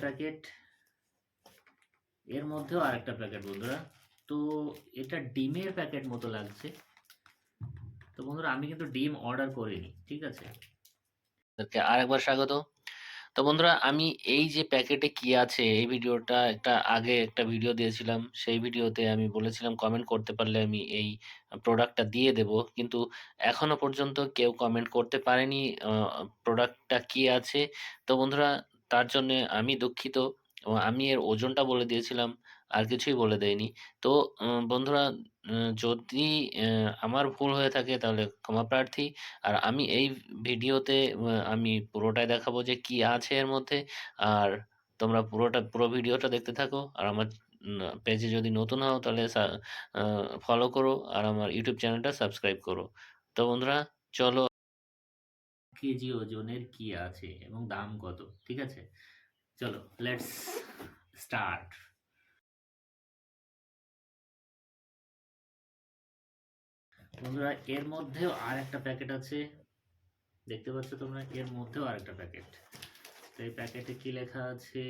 Packet, এর মধ্যেও আরেকটা প্যাকেট বন্ধুরা। তো এটা ডিমের প্যাকেট মতো লাগছে। তো বন্ধুরা আমি কিন্তু ডিম অর্ডার করিনি, ঠিক আছে। আরেকবার স্বাগত। তো বন্ধুরা আমি এই যে প্যাকেটে কি আছে এই ভিডিওটা আগে একটা ভিডিও দিয়েছিলাম। সেই ভিডিওতে আমি বলেছিলাম কমেন্ট করতে পারলে আমি এই প্রোডাক্টটা দিয়ে দেব। কিন্তু এখনো পর্যন্ত কেউ কমেন্ট করতে পারেনি প্রোডাক্টটা কি আছে। তো বন্ধুরা তার জন্যে আমি দুঃখিত। আমি এর ওজনটা বলে দিয়েছিলাম, আর কিছুই বলে দেইনি। তো বন্ধুরা যদি আমার ভুল হয়ে থাকে তাহলে ক্ষমা প্রার্থী। আর আমি এই ভিডিওতে আমি পুরোটাই দেখাবো যে কি আছে এর মধ্যে। আর তোমরা পুরো ভিডিওটা দেখতে থাকো। আর আমার পেজে যদি নতুন হও তাহলে ফলো করো, আর আমার ইউটিউব চ্যানেলটা সাবস্ক্রাইব করো। তো বন্ধুরা চলো, কেজি ওজনের কি আছে এবং দাম কত, ঠিক আছে। চলো লেটস স্টার্ট। বন্ধুরা এর মধ্যেও আর একটা প্যাকেট আছে, দেখতে পাচ্ছ তোমরা, এর মধ্যেও আর একটা প্যাকেট। তো এই প্যাকেটে কি লেখা আছে,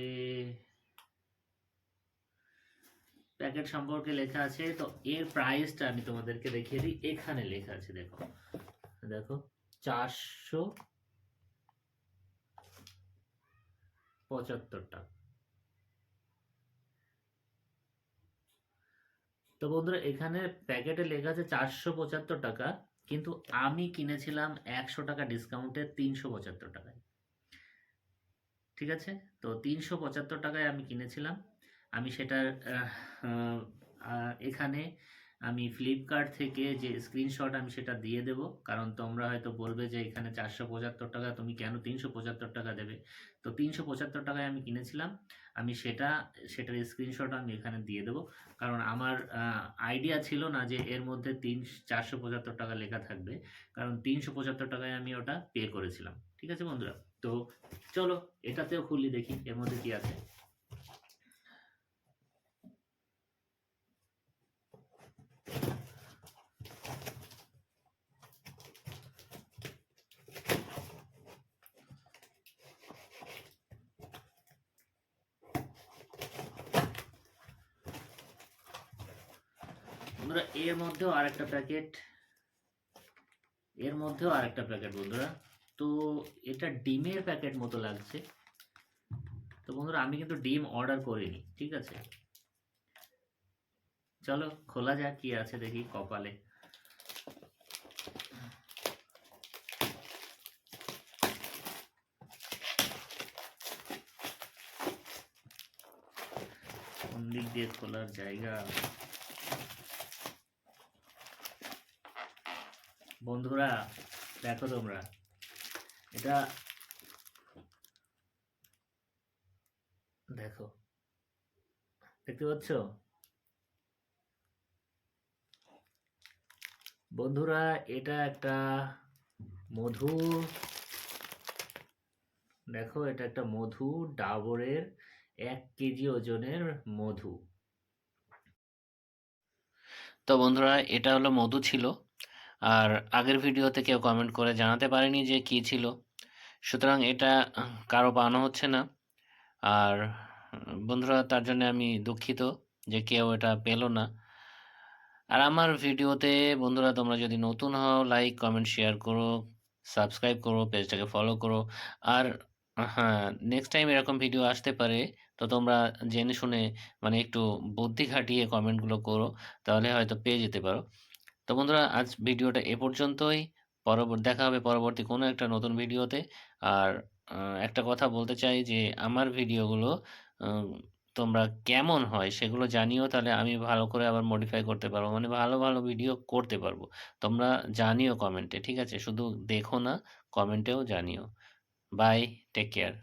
প্যাকেট সম্পর্কে লেখা আছে। তো এর প্রাইসটা আমি তোমাদেরকে দেখিয়ে দিই। এখানে লেখা আছে, দেখো দেখো 475 টাকা। তো বন্ধুরা এখানে প্যাকেটে লেখা আছে 475 টাকা, কিন্তু আমি কিনেছিলাম 100 টাকা ডিসকাউন্টে 375 টাকায়, ঠিক আছে। তো 375 টাকায় আমি কিনেছিলাম। আমি সেটার এখানে আমি ফ্লিপকার্ট থেকে যে স্ক্রিনশট আমি সেটা দিয়ে দেব, কারণ তোমরা হয়তো বলবে যে এখানে 475 টাকা, তুমি কেন 375 টাকা দেবে। তো 375 টাকায় আমি কিনেছিলাম। আমি সেটার স্ক্রিনশট আমি এখানে দিয়ে দেব, কারণ আমার আইডিয়া ছিল না যে এর মধ্যে 475 টাকা লেখা থাকবে, কারণ 375 টাকায় আমি ওটা পে করেছিলাম, ঠিক আছে বন্ধুরা। তো চলো এটাতেও খুলি, দেখি এর মধ্যে কি আছে। বন্ধুরা এর মধ্যেও আরেকটা প্যাকেট, এর মধ্যেও আরেকটা প্যাকেট বন্ধুরা। তো এটা ডিমের প্যাকেট মতো লাগছে। তো বন্ধুরা আমি কিন্তু ডিম অর্ডার করিনি, ঠিক আছে। চলো খোলা যাক কি আছে, দেখি কপালে। কোন দিক দিয়ে খোলার জায়গা। বন্ধুরা দেখো তোমরা, এটা দেখো, দেখতে পাচ্ছ বন্ধুরা, এটা একটা মধু, দেখো এটা একটা মধু, ডাবরের 1 কেজি ওজনের মধু। তো বন্ধুরা এটা হলো মধু ছিল। আর আগের ভিডিওতে কেউ কমেন্ট করে জানাতে পারেনি যে কি ছিল, সুতরাং এটা কারো পাওয়ানো হচ্ছে না। আর বন্ধুরা তার জন্য আমি দুঃখিত যে কেউ এটা পেলো না। আর আমার ভিডিওতে বন্ধুরা তোমরা যদি নতুন হও লাইক কমেন্ট শেয়ার করো, সাবস্ক্রাইব করো, পেজটাকে ফলো করো। আর হ্যাঁ, নেক্সট টাইম এরকম ভিডিও আসতে পারে, তো তোমরা জেনে শুনে মানে একটু বুদ্ধি খাটিয়ে কমেন্টগুলো করো, তাহলে হয়তো পেয়ে যেতে পারো। তো বন্ধুরা আজ ভিডিওটা এ পর্যন্তই। দেখা হবে পরবর্তী কোনো একটা নতুন ভিডিওতে। আর একটা কথা বলতে চাই যে আমার ভিডিওগুলো আহ, তোমরা কেমন হয় সেগুলো জানিও, তাহলে আমি ভালো করে আবার মডিফাই করতে পারবো, মানে ভালো ভালো ভিডিও করতে পারবো। তোমরা জানিও কমেন্টে, ঠিক আছে, শুধু দেখো না, কমেন্টেও জানিও। Bye, take care.